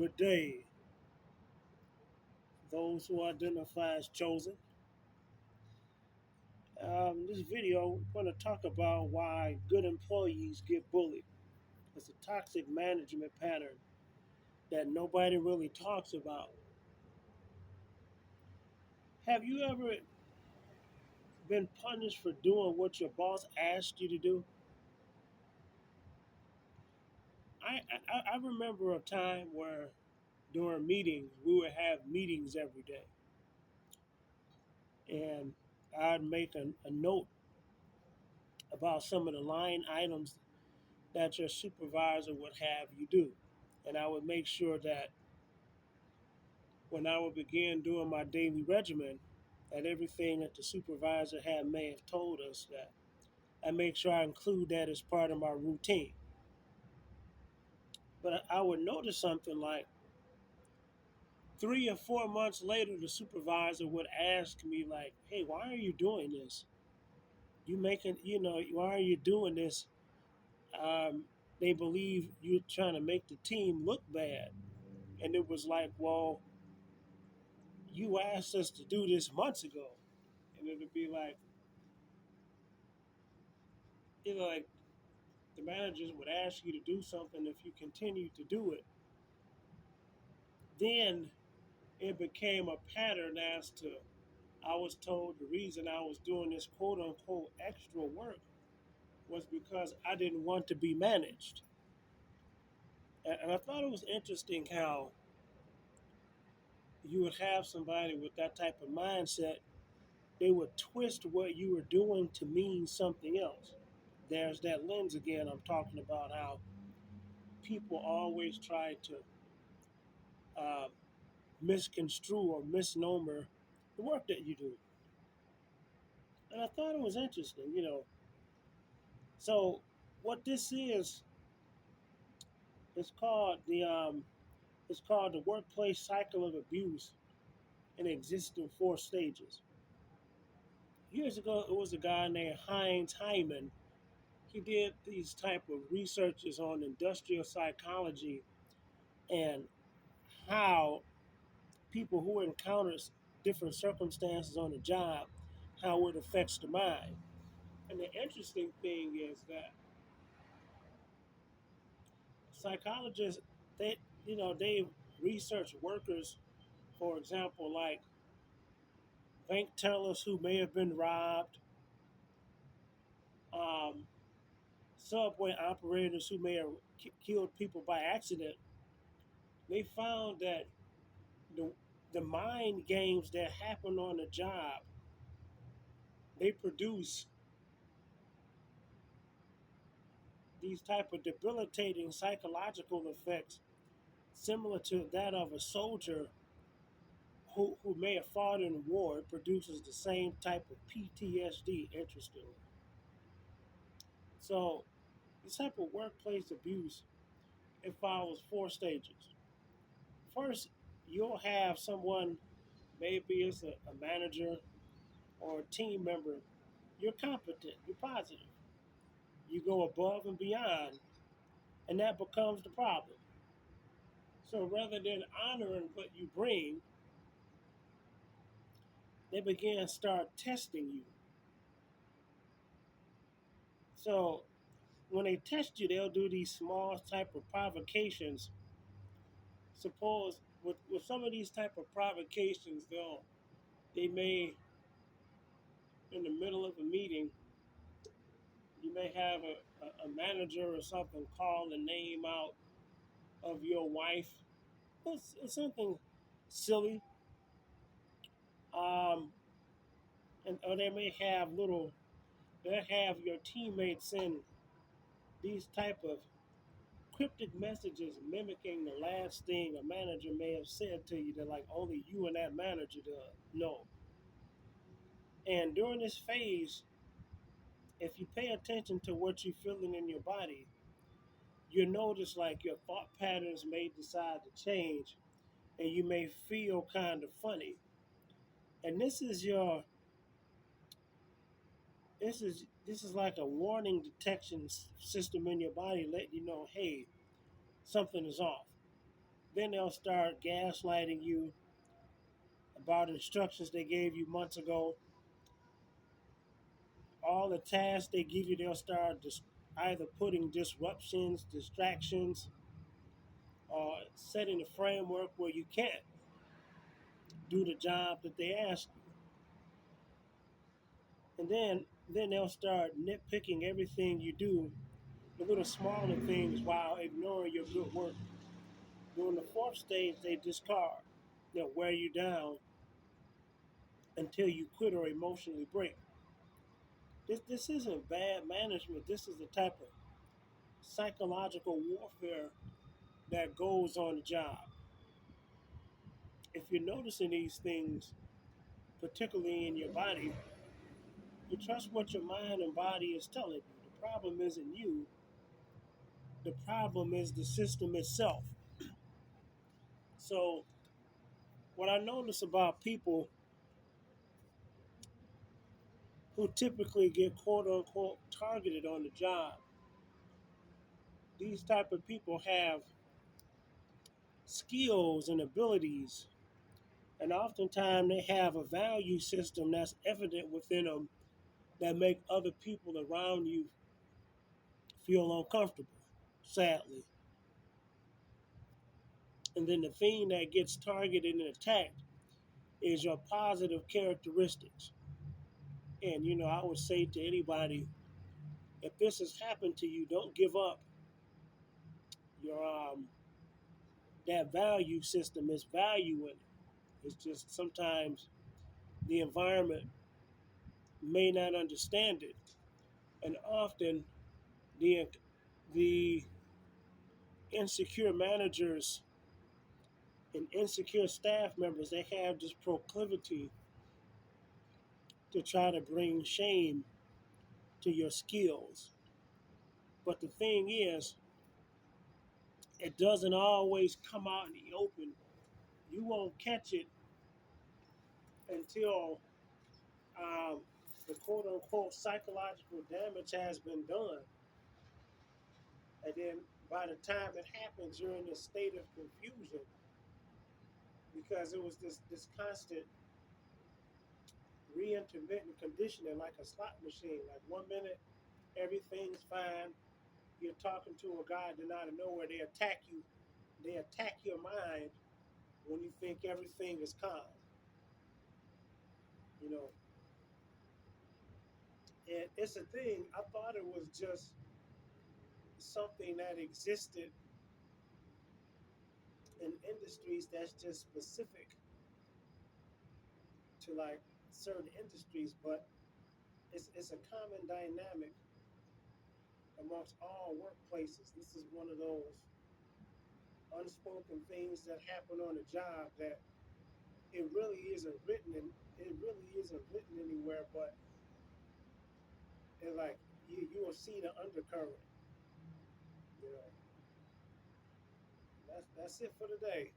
Good day, those who identify as chosen. This video, we're going to talk about why good employees get bullied. It's a toxic management pattern that nobody really talks about. Have you ever been punished for doing what your boss asked you to do? I remember a time where during meetings, we would have meetings every day. And I'd make a note about some of the line items that your supervisor would have you do. And I would make sure that when I would begin doing my daily regimen, that everything that the supervisor had may have told us that I make sure I include that as part of my routine. But I would notice something like 3 or 4 months later, the supervisor would ask me like, "Hey, why are you doing this? Why are you doing this?" Um, they believe you're trying to make the team look bad, and it was like, "Well, you asked us to do this months ago," and it would be like, like the managers would ask you to do something. If you continue to do it, then it became a pattern as to I was told the reason I was doing this quote unquote extra work was because I didn't want to be managed. And I thought it was interesting how you would have somebody with that type of mindset. They would twist what you were doing to mean something else. There's that lens again. I'm talking about how people always try to uh, misconstrue or misnomer the work that you do. And I thought it was interesting. So what this is called the workplace cycle of abuse, and it exists in 4 stages. Years ago, it was a guy named Heinz Hyman. He did these type of researches on industrial psychology and how people who encounter different circumstances on the job, how it affects the mind. And the interesting thing is that psychologists, they research workers, for example, like bank tellers who may have been robbed, um, subway operators who may have killed people by accident. They found that the the mind games that happen on the job, they produce these type of debilitating psychological effects similar to that of a soldier who may have fought in war. It produces the same type of PTSD, interestingly. So this type of workplace abuse, it follows 4 stages. First, you'll have someone, maybe it's a manager or a team member. You're competent, you're positive, you go above and beyond, and that becomes the problem. So rather than honoring what you bring, they begin start testing you. So when they test you, they'll do these small type of provocations. Suppose with some of these type of provocations, they may, in the middle of a meeting, you may have a manager or something call the name out of your wife. It's something silly. Um, or they have your teammates send these type of cryptic messages mimicking the last thing a manager may have said to you that like only you and that manager know. And during this phase, if you pay attention to what you're feeling in your body, you notice like your thought patterns may decide to change, and you may feel kind of funny. And this is like a warning detection system in your body letting you know, hey, something is off. Then they'll start gaslighting you about instructions they gave you months ago. All the tasks they give you, they'll start either putting disruptions, distractions, or setting a framework where you can't do the job that they ask you. And then they'll start nitpicking everything you do, the little smaller things, while ignoring your good work. During the fourth stage, they discard. They'll wear you down until you quit or emotionally break. This isn't bad management. This is the type of psychological warfare that goes on the job. If you're noticing these things, particularly in your body, you trust what your mind and body is telling you. The problem isn't you, the problem is the system itself. So, what I notice about people who typically get quote unquote targeted on the job, these type of people have skills and abilities, and oftentimes they have a value system that's evident within them that make other people around you feel uncomfortable, sadly. And then the thing that gets targeted and attacked is your positive characteristics. And I would say to anybody, if this has happened to you, don't give up. Your that value system is value in it. It's just sometimes the environment may not understand it, and often the the insecure managers and insecure staff members, they have this proclivity to try to bring shame to your skills. But the thing is, it doesn't always come out in the open. You won't catch it until um, the quote unquote psychological damage has been done. And then by the time it happens, you're in a state of confusion because it was this constant re-intermittent conditioning like a slot machine. Like 1 minute, everything's fine. You're talking to a guy, then out of nowhere, they attack you. They attack your mind when you think everything is calm. You know, and it's a thing. I thought it was just something that existed in industries that's just specific to like certain industries, but it's a common dynamic amongst all workplaces. This is one of those unspoken things that happen on the job that it really isn't written in, it really isn't written anywhere, but it like you will see the undercurrent. You know, that's it for today.